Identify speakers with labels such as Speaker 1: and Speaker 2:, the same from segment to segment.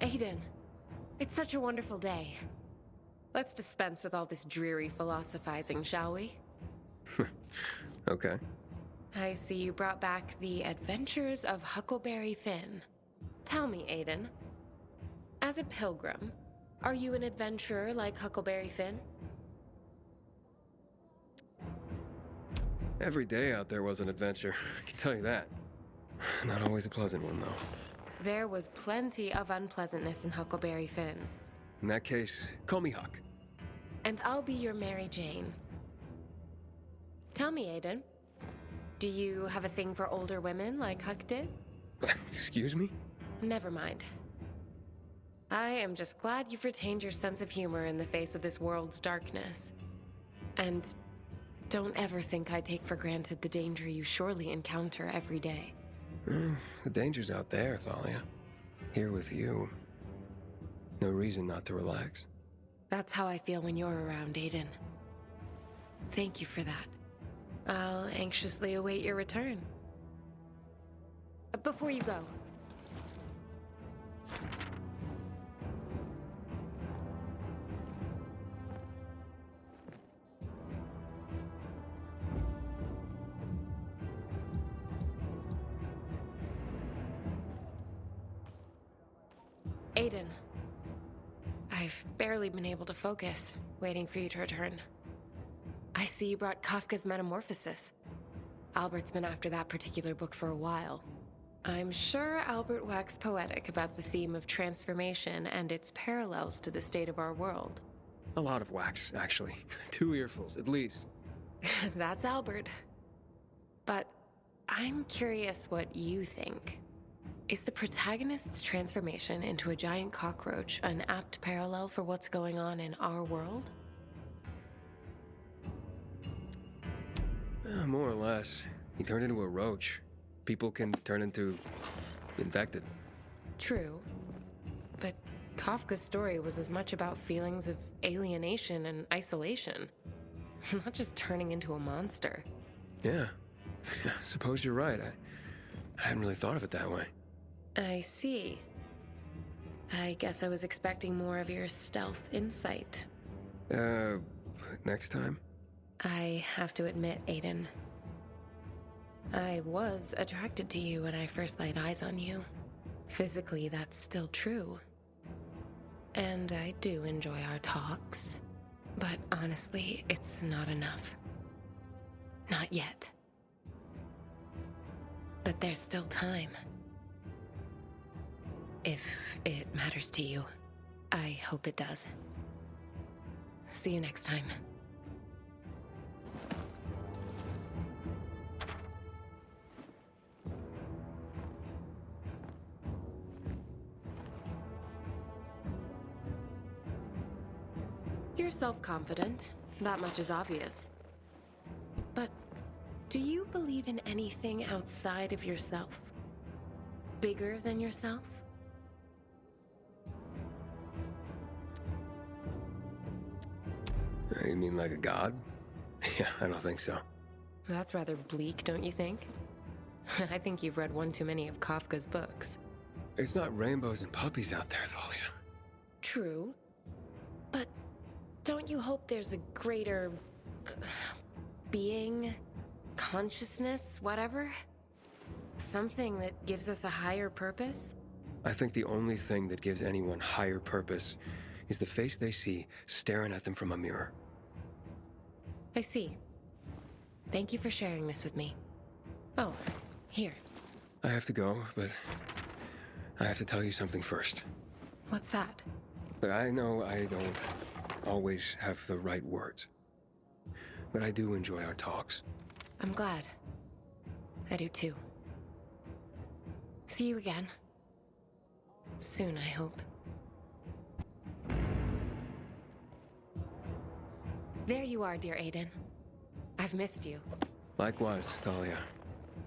Speaker 1: Aiden, it's such a wonderful day. Let's dispense with all this dreary philosophizing, shall we?
Speaker 2: Okay.
Speaker 1: I see you brought back the Adventures of Huckleberry Finn. Tell me, Aiden, as a pilgrim, are you an adventurer like Huckleberry Finn?
Speaker 2: Every day out there was an adventure, I can tell you that. Not always a pleasant one, though.
Speaker 1: There was plenty of unpleasantness in Huckleberry Finn.
Speaker 2: In that case, call me Huck.
Speaker 1: And I'll be your Mary Jane. Tell me, Aiden, do you have a thing for older women like Huck did?
Speaker 2: Excuse me?
Speaker 1: Never mind. I am just glad you've retained your sense of humor in the face of this world's darkness. And don't ever think I take for granted the danger you surely encounter every day.
Speaker 2: The danger's out there, Thalia. Here with you. No reason not to relax.
Speaker 1: That's how I feel when you're around, Aiden. Thank you for that. I'll anxiously await your return. Before you go. Aiden. I've barely been able to focus, waiting for you to return. I see you brought Kafka's Metamorphosis. Albert's been after that particular book for a while. I'm sure Albert waxed poetic about the theme of transformation and its parallels to the state of our world.
Speaker 2: A lot of wax, actually. 2 earfuls, at least.
Speaker 1: That's Albert. But I'm curious what you think. Is the protagonist's transformation into a giant cockroach an apt parallel for what's going on in our world?
Speaker 2: More or less. He turned into a roach. People can turn into infected.
Speaker 1: True. But Kafka's story was as much about feelings of alienation and isolation. Not just turning into a monster.
Speaker 2: Yeah. Suppose you're right. I hadn't really thought of it that way.
Speaker 1: I see. I guess I was expecting more of your stealth insight.
Speaker 2: Next time?
Speaker 1: I have to admit, Aiden, I was attracted to you when I first laid eyes on you. Physically, that's still true. And I do enjoy our talks. But honestly, it's not enough. Not yet. But there's still time. If it matters to you, I hope it does. See you next time. You're self-confident. That much is obvious. But do you believe in anything outside of yourself? Bigger than yourself?
Speaker 2: You mean like a god? Yeah, I don't think so.
Speaker 1: That's rather bleak, don't you think? I think you've read one too many of Kafka's books.
Speaker 2: It's not rainbows and puppies out there, Thalia.
Speaker 1: True. But don't you hope there's a greater being, consciousness, whatever? Something that gives us a higher purpose?
Speaker 2: I think the only thing that gives anyone higher purpose is the face they see staring at them from a mirror.
Speaker 1: I see. Thank you for sharing this with me. Oh, here.
Speaker 2: I have to go, but I have to tell you something first.
Speaker 1: What's that?
Speaker 2: But I know I don't always have the right words. But I do enjoy our talks.
Speaker 1: I'm glad. I do too. See you again. Soon, I hope. There you are, dear Aiden. I've missed you.
Speaker 2: Likewise, Thalia.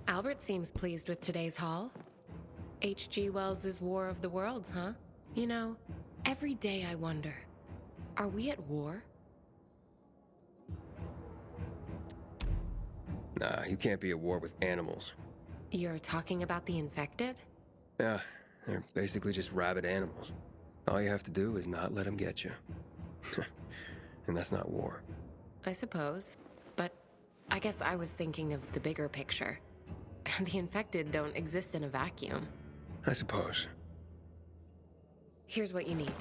Speaker 1: Albert seems pleased with today's haul. H.G. Wells's War of the Worlds, huh? You know, every day I wonder, are we at war?
Speaker 2: Nah, you can't be at war with animals.
Speaker 1: You're talking about the infected?
Speaker 2: Yeah, they're basically just rabid animals. All you have to do is not let him get you. And that's not war.
Speaker 1: I suppose. But I guess I was thinking of the bigger picture. The infected don't exist in a vacuum.
Speaker 2: I suppose.
Speaker 1: Here's what you need.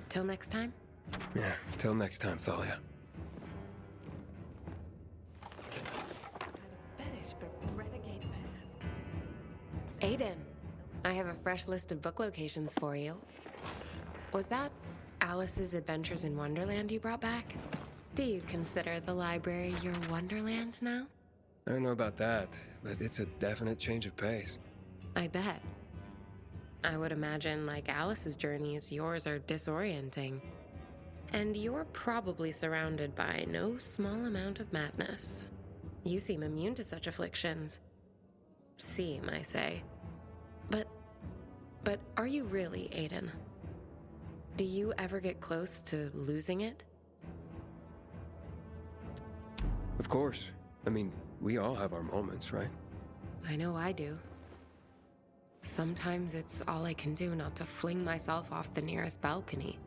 Speaker 1: Till next time?
Speaker 2: Yeah, till next time, Thalia.
Speaker 3: Had a fetish for renegade masks.
Speaker 1: Aiden, I have a fresh list of book locations for you. Was that Alice's Adventures in Wonderland you brought back? Do you consider the library your Wonderland now?
Speaker 2: I don't know about that, but it's a definite change of pace.
Speaker 1: I bet. I would imagine, like Alice's journeys, yours are disorienting. And you're probably surrounded by no small amount of madness. You seem immune to such afflictions. Seem, I say. But are you really, Aiden? Do you ever get close to losing it?
Speaker 2: Of course. I mean, we all have our moments, right?
Speaker 1: I know I do. Sometimes it's all I can do not to fling myself off the nearest balcony.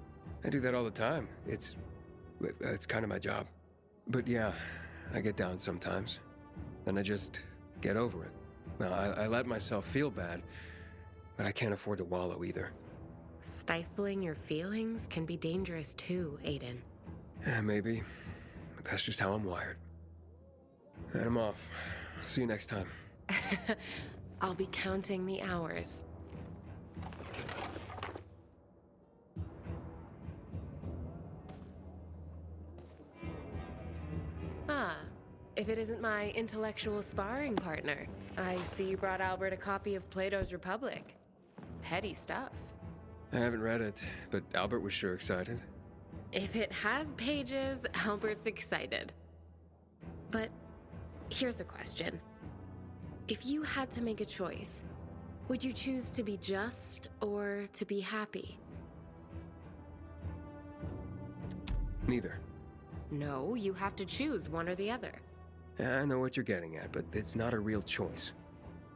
Speaker 2: I do that all the time. It's kind of my job. But yeah, I get down sometimes. Then I just get over it. Now, I let myself feel bad, but I can't afford to wallow either.
Speaker 1: Stifling your feelings can be dangerous too, Aiden.
Speaker 2: Yeah, maybe. But that's just how I'm wired. And I'm off. See you next time.
Speaker 1: I'll be counting the hours. Ah, if it isn't my intellectual sparring partner. I see you brought Albert a copy of Plato's Republic. Heady stuff.
Speaker 2: I haven't read it, but Albert was sure excited.
Speaker 1: If it has pages, Albert's excited. But here's a question. If you had to make a choice, would you choose to be just or to be happy?
Speaker 2: Neither.
Speaker 1: No, you have to choose one or the other.
Speaker 2: Yeah, I know what you're getting at, but it's not a real choice.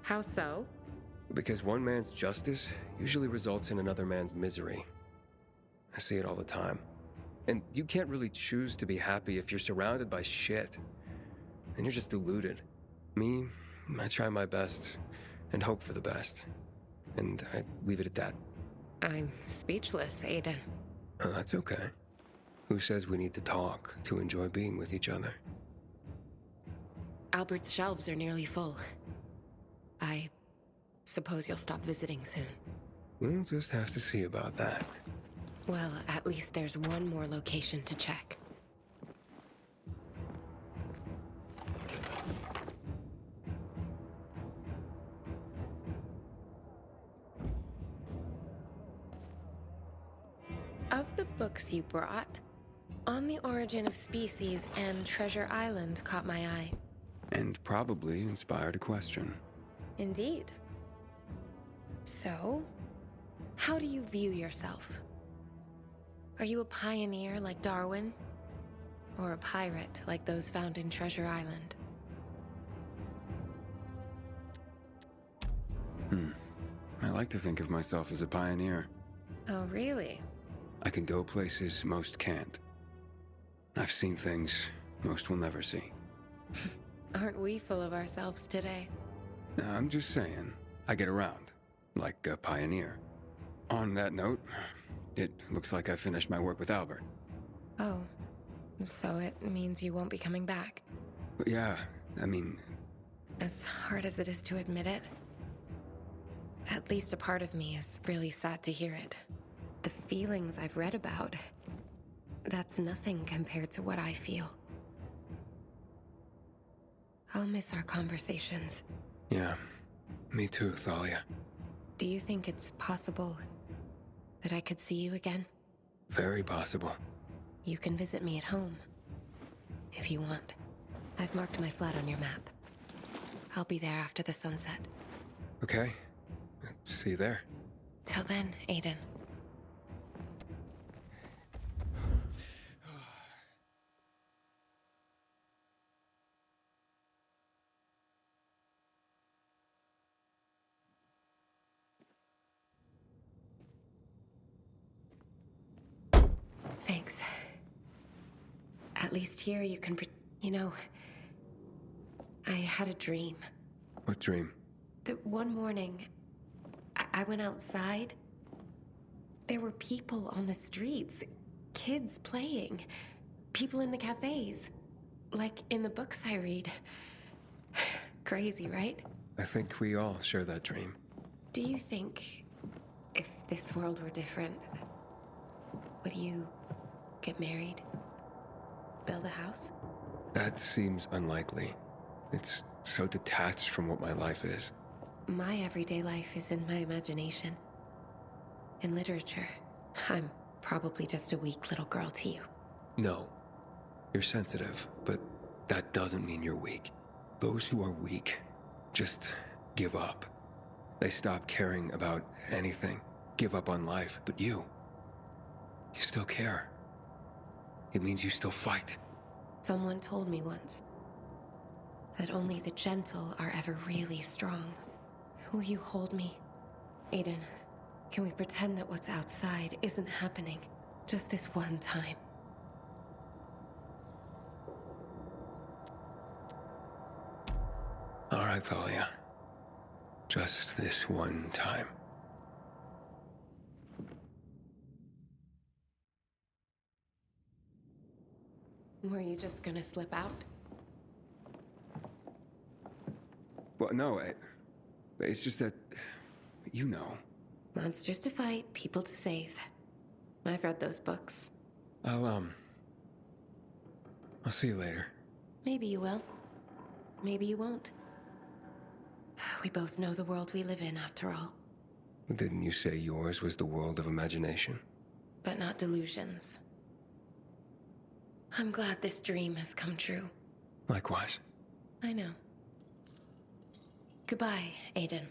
Speaker 1: How so?
Speaker 2: Because one man's justice usually results in another man's misery. I see it all the time. And you can't really choose to be happy if you're surrounded by shit. Then you're just deluded. Me, I try my best and hope for the best. And I leave it at that.
Speaker 1: I'm speechless, Aiden.
Speaker 2: Oh, that's okay. Who says we need to talk to enjoy being with each other?
Speaker 1: Albert's shelves are nearly full. I suppose you'll stop visiting soon.
Speaker 2: We'll just have to see about that.
Speaker 1: Well, at least there's one more location to check. Of the books you brought, On the Origin of Species and Treasure Island caught my eye.
Speaker 2: And probably inspired a question.
Speaker 1: Indeed. So, how do you view yourself? Are you a pioneer like Darwin? Or a pirate like those found in Treasure Island?
Speaker 2: I like to think of myself as a pioneer.
Speaker 1: Oh, really?
Speaker 2: I can go places most can't. I've seen things most will never see.
Speaker 1: Aren't we full of ourselves today?
Speaker 2: I'm just saying, I get around, like a pioneer. On that note, it looks like I finished my work with Albert.
Speaker 1: Oh, so it means you won't be coming back.
Speaker 2: But yeah, I mean,
Speaker 1: As hard as it is to admit it, at least a part of me is really sad to hear it. The feelings I've read about, that's nothing compared to what I feel. I'll miss our conversations.
Speaker 2: yeah, me too, Thalia.
Speaker 1: Do you think it's possible that I could see you again?
Speaker 2: Very possible.
Speaker 1: You can visit me at home, if you want. I've marked my flat on your map. I'll be there after the sunset.
Speaker 2: Okay, see you there.
Speaker 1: Till then, Aiden. Thanks. At least here you can you know, I had a dream.
Speaker 2: What dream?
Speaker 1: That one morning, I went outside. There were people on the streets, kids playing, people in the cafes, like in the books I read. Crazy, right?
Speaker 2: I think we all share that dream.
Speaker 1: Do you think if this world were different, would you get married? Build a house?
Speaker 2: That seems unlikely. It's so detached from what my life is.
Speaker 1: My everyday life is in my imagination. In literature. I'm probably just a weak little girl to you.
Speaker 2: No. You're sensitive, but that doesn't mean you're weak. Those who are weak just give up. They stop caring about anything, give up on life. But you still care. It means you still fight.
Speaker 1: Someone told me once that only the gentle are ever really strong. Will you hold me? Aiden, can we pretend that what's outside isn't happening? Just this one time.
Speaker 2: All right, Thalia. Just this one time.
Speaker 1: Were you just gonna slip out?
Speaker 2: Well, no, it's just that, you know.
Speaker 1: Monsters to fight, people to save. I've read those books.
Speaker 2: I'll see you later.
Speaker 1: Maybe you will. Maybe you won't. We both know the world we live in, after all.
Speaker 2: Didn't you say yours was the world of imagination?
Speaker 1: But not delusions. I'm glad this dream has come true.
Speaker 2: Likewise.
Speaker 1: I know. Goodbye, Aiden.